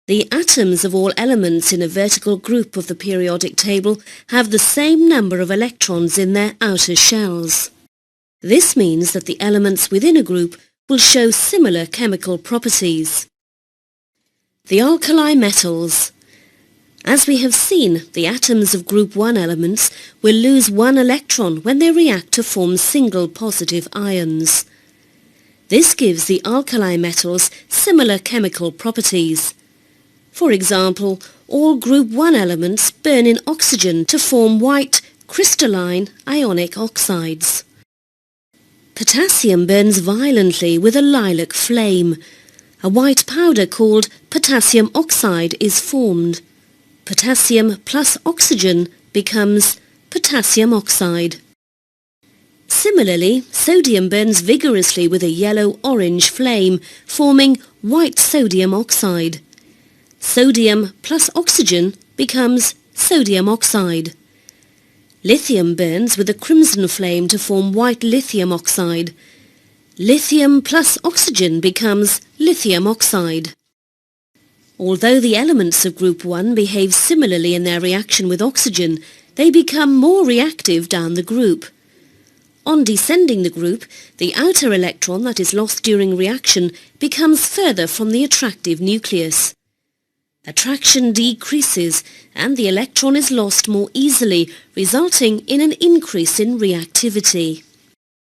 The atoms of all elements in a vertical group of the periodic table have the same number of electrons in their outer shells. This means that the elements within a group will show similar chemical properties. The alkali metals. As we have seen, the atoms of group 1 elements will lose one electron when they react to form single positive ions. This gives the alkali metals similar chemical properties. For example, all group 1 elements burn in oxygen to form white, crystalline ionic oxides. Potassium burns violently with a lilac flame. A white powder called potassium oxide is formed. Potassium plus oxygen becomes potassium oxide. Similarly, sodium burns vigorously with a yellow-orange flame, forming white sodium oxide. Sodium plus oxygen becomes sodium oxide. Lithium burns with a crimson flame to form white lithium oxide. Lithium plus oxygen becomes lithium oxide. Although the elements of group 1 behave similarly in their reaction with oxygen, they become more reactive down the group. On descending the group, the outer electron that is lost during reaction becomes further from the attractive nucleus. Attraction decreases and the electron is lost more easily, resulting in an increase in reactivity.